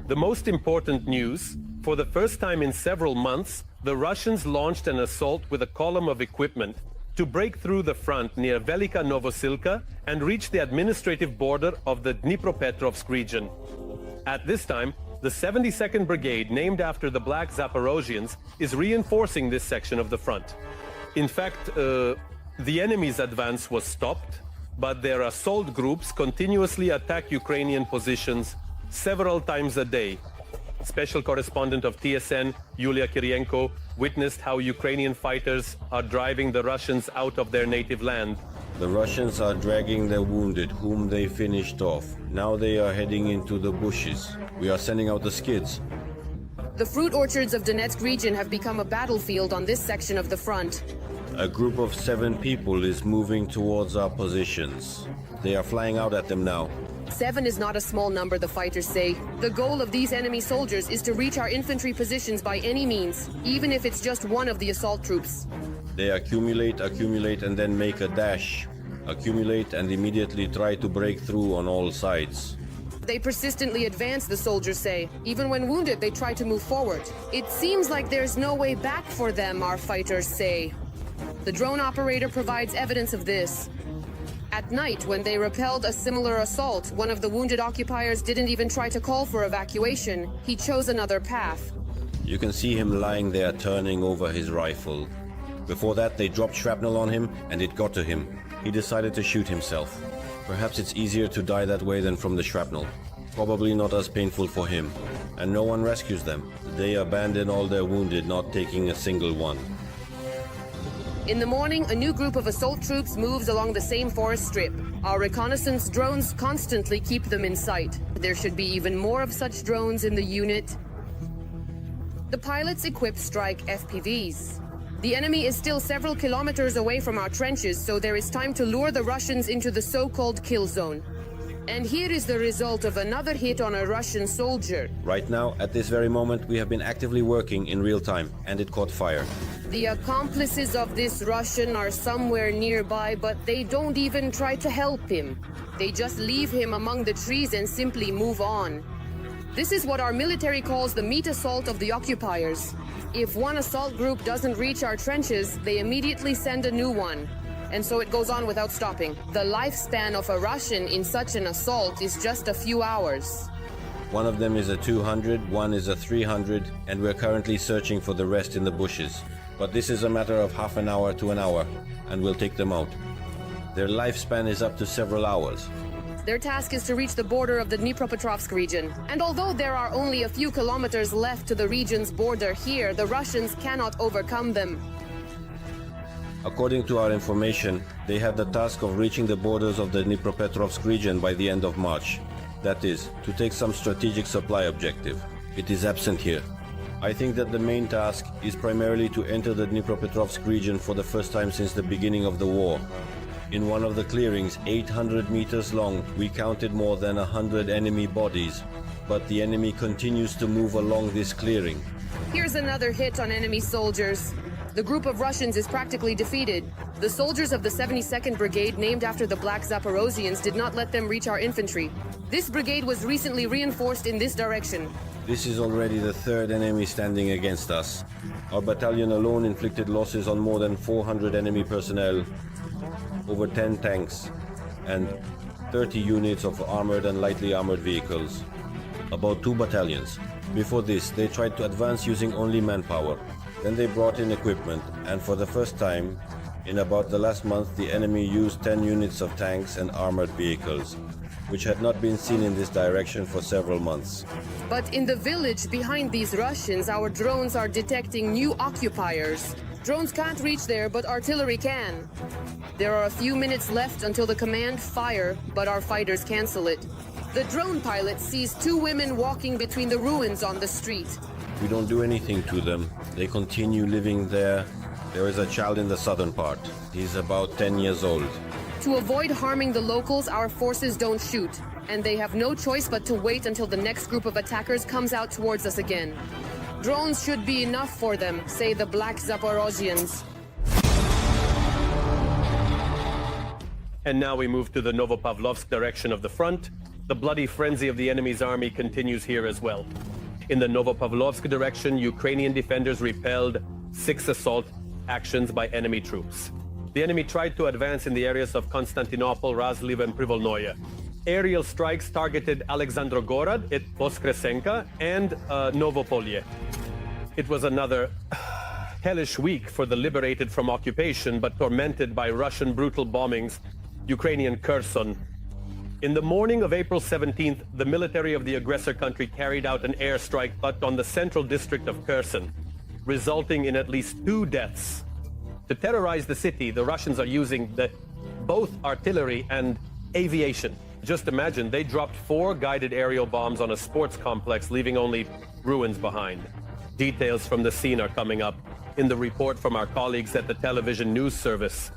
The most important news, for the first time in several months, the Russians launched an assault with a column of equipment to break through the front near Velika Novosilka and reach the administrative border of the Dnipropetrovsk region. At this time, the 72nd Brigade, named after the Black Zaporozhians, is reinforcing this section of the front. In fact, the enemy's advance was stopped, but their assault groups continuously attack Ukrainian positions several times a day. Special correspondent of TSN, Yulia Kirienko, witnessed how Ukrainian fighters are driving the Russians out of their native land. The Russians are dragging their wounded, whom they finished off. Now they are heading into the bushes. We are sending out the skids. The fruit orchards of Donetsk region have become a battlefield on this section of the front. A group of 7 people is moving towards our positions. They are flying out at them now. 7 is not a small number, the fighters say. The goal of these enemy soldiers is to reach our infantry positions by any means, even if it's just one of the assault troops. They accumulate, and then make a dash. Accumulate and immediately try to break through on all sides. They persistently advance, the soldiers say. Even when wounded, they try to move forward. It seems like there's no way back for them, our fighters say. The drone operator provides evidence of this. At night, when they repelled a similar assault, one of the wounded occupiers didn't even try to call for evacuation. He chose another path. You can see him lying there turning over his rifle. Before that, they dropped shrapnel on him, and it got to him. He decided to shoot himself. Perhaps it's easier to die that way than from the shrapnel. Probably not as painful for him. And no one rescues them. They abandon all their wounded, not taking a single one. In the morning, a new group of assault troops moves along the same forest strip. Our reconnaissance drones constantly keep them in sight. There should be even more of such drones in the unit. The pilots equipped strike FPVs. The enemy is still several kilometers away from our trenches, so there is time to lure the Russians into the so-called kill zone. And here is the result of another hit on a Russian soldier. Right now, at this very moment, we have been actively working in real time, and it caught fire. The accomplices of this Russian are somewhere nearby, but they don't even try to help him. They just leave him among the trees and simply move on. This is what our military calls the meat assault of the occupiers. If one assault group doesn't reach our trenches, they immediately send a new one. And so it goes on without stopping. The lifespan of a Russian in such an assault is just a few hours. One of them is a 200, one is a 300, and we're currently searching for the rest in the bushes. But this is a matter of half an hour to an hour, and we'll take them out. Their lifespan is up to several hours. Their task is to reach the border of the Dnipropetrovsk region. And although there are only a few kilometers left to the region's border here, the Russians cannot overcome them. According to our information, they have the task of reaching the borders of the Dnipropetrovsk region by the end of March. That is, to take some strategic supply objective. It is absent here. I think that the main task is primarily to enter the Dnipropetrovsk region for the first time since the beginning of the war. In one of the clearings, 800 meters long, we counted more than 100 enemy bodies. But the enemy continues to move along this clearing. Here's another hit on enemy soldiers. The group of Russians is practically defeated. The soldiers of the 72nd Brigade, named after the Black Zaporozhians, did not let them reach our infantry. This brigade was recently reinforced in this direction. This is already the 3rd enemy standing against us. Our battalion alone inflicted losses on more than 400 enemy personnel, over 10 tanks, and 30 units of armored and lightly armored vehicles. About 2 battalions. Before this, they tried to advance using only manpower. Then they brought in equipment, and for the first time, in about the last month, the enemy used 10 units of tanks and armored vehicles, which had not been seen in this direction for several months. But in the village behind these Russians, our drones are detecting new occupiers. Drones can't reach there, but artillery can. There are a few minutes left until the command fire, but our fighters cancel it. The drone pilot sees 2 women walking between the ruins on the street. We don't do anything to them. They continue living there. There is a child in the southern part. He's about 10 years old. To avoid harming the locals, our forces don't shoot, and they have no choice but to wait until the next group of attackers comes out towards us again. Drones should be enough for them, say the Black Zaporozhians. And now we move to the Novopavlovsk direction of the front. The bloody frenzy of the enemy's army continues here as well. In the Novopavlovsk direction, Ukrainian defenders repelled 6 assault actions by enemy troops. The enemy tried to advance in the areas of Constantinople, Razliv, and Privolnoye. Aerial strikes targeted Alexandrogorod, Voskresenka, and Novopolye. It was another hellish week for the liberated from occupation but tormented by Russian brutal bombings, Ukrainian Kurson. In the morning of April 17th, the military of the aggressor country carried out an airstrike but on the central district of Kurson, resulting in at least 2 deaths. To terrorize the city, the Russians are using both artillery and aviation. Just imagine, they dropped 4 guided aerial bombs on a sports complex, leaving only ruins behind. Details from the scene are coming up in the report from our colleagues at the television news service.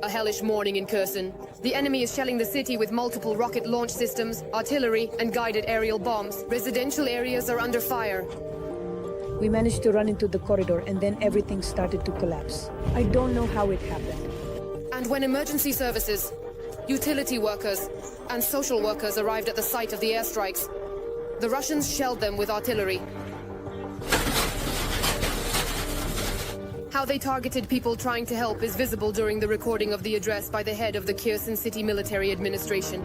A hellish morning in Kurson. The enemy is shelling the city with multiple rocket launch systems, artillery, and guided aerial bombs. Residential areas are under fire. We managed to run into the corridor and then everything started to collapse. I don't know how it happened. And when emergency services, utility workers, and social workers arrived at the site of the airstrikes, the Russians shelled them with artillery. How they targeted people trying to help is visible during the recording of the address by the head of the Kherson City Military Administration.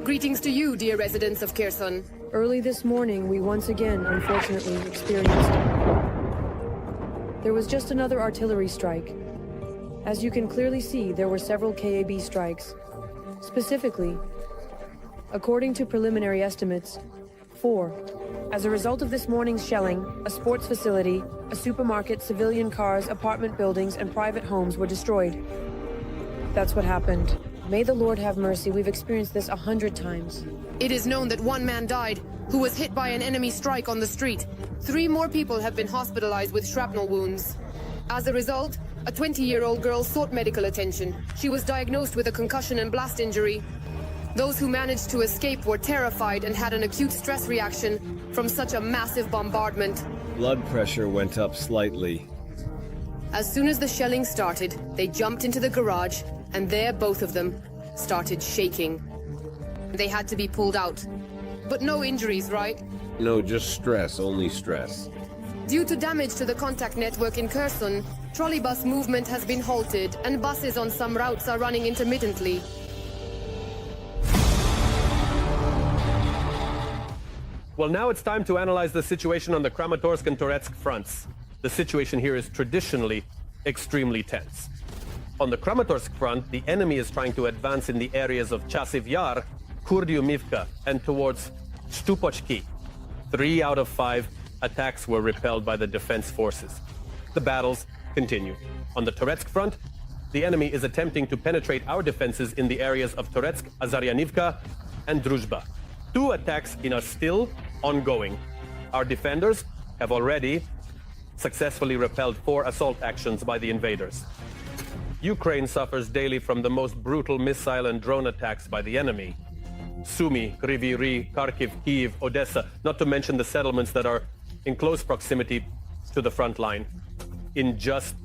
Greetings to you, dear residents of Kherson. Early this morning, we once again, unfortunately, experienced... There was just another artillery strike. As you can clearly see, there were several KAB strikes. Specifically, according to preliminary estimates, 4. As a result of this morning's shelling, a sports facility, a supermarket, civilian cars, apartment buildings, and private homes were destroyed. That's what happened. May the Lord have mercy. We've experienced this 100 times. It is known that 1 man died, who was hit by an enemy strike on the street. 3 more people have been hospitalized with shrapnel wounds. As a result, a 20-year-old girl sought medical attention. She was diagnosed with a concussion and blast injury. Those who managed to escape were terrified and had an acute stress reaction from such a massive bombardment. Blood pressure went up slightly. As soon as the shelling started, they jumped into the garage, and there both of them started shaking. They had to be pulled out. But no injuries, right? No, just stress, only stress. Due to damage to the contact network in Kherson, trolleybus movement has been halted, and buses on some routes are running intermittently. Well, now it's time to analyze the situation on the Kramatorsk and Donetsk fronts. The situation here is traditionally extremely tense. On the Kramatorsk front, the enemy is trying to advance in the areas of Chasiv Yar, Kurdyumivka, and towards Stupochki. 3 out of 5 attacks were repelled by the defense forces. The battles continue. On the Toretsk front, the enemy is attempting to penetrate our defenses in the areas of Toretsk, Azaryanivka, and Druzhba. 2 attacks are still ongoing. Our defenders have already successfully repelled 4 assault actions by the invaders. Ukraine suffers daily from the most brutal missile and drone attacks by the enemy. Sumy, Kryvyi Rih, Kharkiv, Kyiv, Odessa, not to mention the settlements that are in close proximity to the front line. In just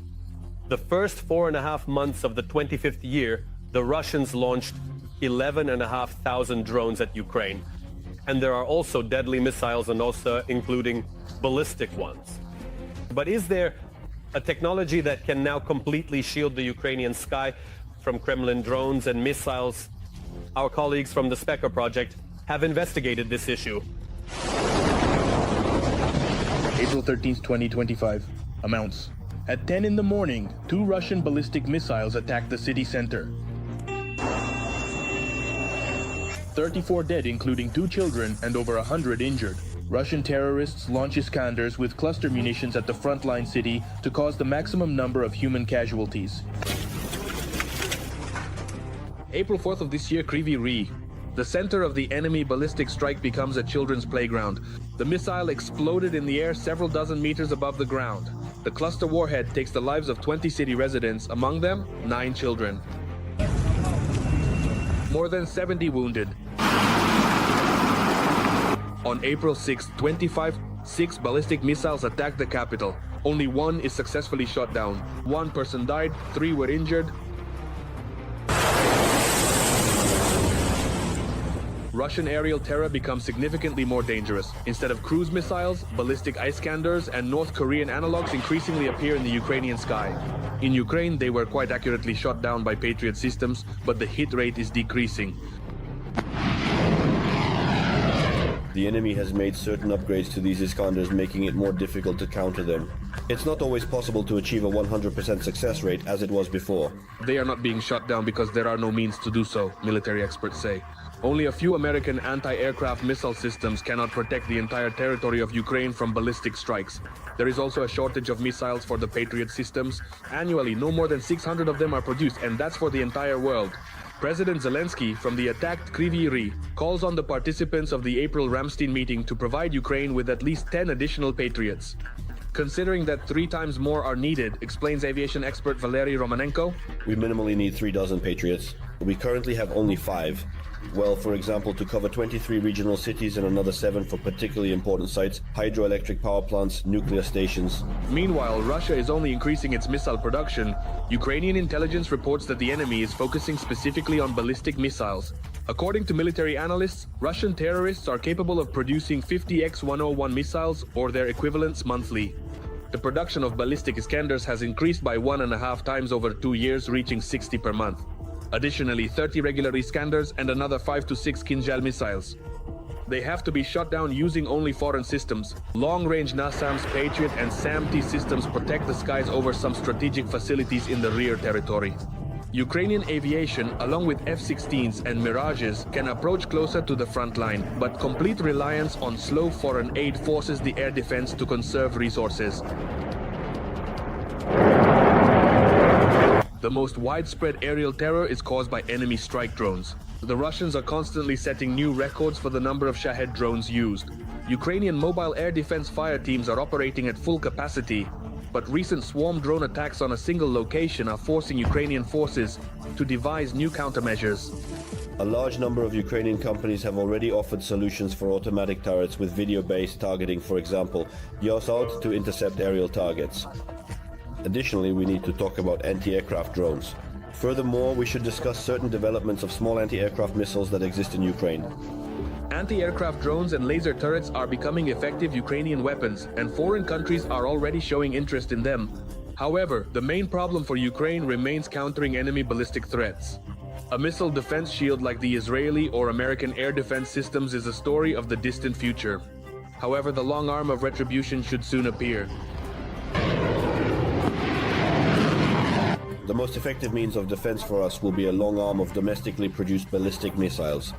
the first 4.5 months of the 25th year, the Russians launched 11,500 drones at Ukraine. And there are also deadly missiles, and also including ballistic ones. But is there a technology that can now completely shield the Ukrainian sky from Kremlin drones and missiles? Our colleagues from the Specker Project have investigated this issue. April 13th, 2025. Amounts. At 10 in the morning, 2 Russian ballistic missiles attacked the city center. 34 dead, including 2 children, and over 100 injured. Russian terrorists launch Iskanders with cluster munitions at the frontline city to cause the maximum number of human casualties. April 4th of this year, Kryvyi Rih. The center of the enemy ballistic strike becomes a children's playground. The missile exploded in the air several dozen meters above the ground. The cluster warhead takes the lives of 20 city residents, among them 9 children. More than 70 wounded. On April 6, 6 ballistic missiles attacked the capital. Only 1 is successfully shot down. 1 person died, 3 were injured. Russian aerial terror becomes significantly more dangerous. Instead of cruise missiles, ballistic Iskanders and North Korean analogs increasingly appear in the Ukrainian sky. In Ukraine, they were quite accurately shot down by Patriot systems, but the hit rate is decreasing. The enemy has made certain upgrades to these Iskanders, making it more difficult to counter them. It's not always possible to achieve a 100% success rate as it was before. They are not being shot down because there are no means to do so, military experts say. Only a few American anti-aircraft missile systems cannot protect the entire territory of Ukraine from ballistic strikes. There is also a shortage of missiles for the Patriot systems. Annually, no more than 600 of them are produced, and that's for the entire world. President Zelensky, from the attacked Kryvyi Rih, calls on the participants of the April Ramstein meeting to provide Ukraine with at least 10 additional Patriots. Considering that 3 times more are needed, explains aviation expert Valery Romanenko, we minimally need 3 dozen Patriots. We currently have only 5. Well, for example, to cover 23 regional cities and another 7 for particularly important sites, hydroelectric power plants, nuclear stations. Meanwhile, Russia is only increasing its missile production. Ukrainian intelligence reports that the enemy is focusing specifically on ballistic missiles. According to military analysts, Russian terrorists are capable of producing 50 X-101 missiles or their equivalents monthly. The production of ballistic Iskanders has increased by 1.5 times over 2 years, reaching 60 per month. Additionally, 30 regular Iskanders and another 5 to 6 Kinjal missiles. They have to be shot down using only foreign systems. Long-range NASAMS, Patriot and SAM-T systems protect the skies over some strategic facilities in the rear territory. Ukrainian aviation, along with F-16s and Mirages, can approach closer to the front line, but complete reliance on slow foreign aid forces the air defense to conserve resources. The most widespread aerial terror is caused by enemy strike drones. The Russians are constantly setting new records for the number of Shahed drones used. Ukrainian mobile air defense fire teams are operating at full capacity, but recent swarm drone attacks on a single location are forcing Ukrainian forces to devise new countermeasures. A large number of Ukrainian companies have already offered solutions for automatic turrets with video-based targeting, for example, Yosod to intercept aerial targets. Additionally, we need to talk about anti-aircraft drones. Furthermore, we should discuss certain developments of small anti-aircraft missiles that exist in Ukraine. Anti-aircraft drones and laser turrets are becoming effective Ukrainian weapons, and foreign countries are already showing interest in them. However, the main problem for Ukraine remains countering enemy ballistic threats. A missile defense shield like the Israeli or American air defense systems is a story of the distant future. However, the long arm of retribution should soon appear. The most effective means of defense for us will be a long arm of domestically produced ballistic missiles.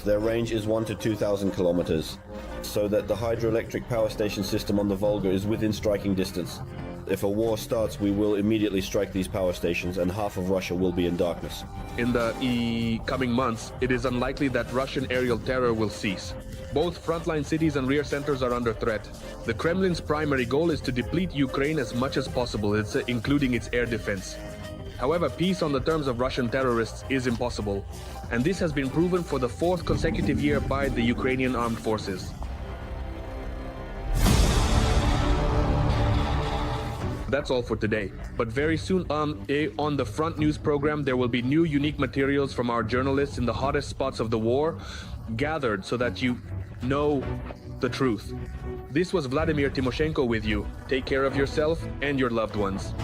Their range is 1,000 to 2,000 kilometers, so that the hydroelectric power station system on the Volga is within striking distance. If a war starts, we will immediately strike these power stations, and half of Russia will be in darkness. In the coming months, it is unlikely that Russian aerial terror will cease. Both frontline cities and rear centers are under threat. The Kremlin's primary goal is to deplete Ukraine as much as possible, including its air defense. However, peace on the terms of Russian terrorists is impossible, and this has been proven for the 4th consecutive year by the Ukrainian armed forces. That's all for today, but very soon on the Front News program there will be new unique materials from our journalists in the hottest spots of the war, gathered so that you know the truth. This was Vladimir Timoshenko with you. Take care of yourself and your loved ones.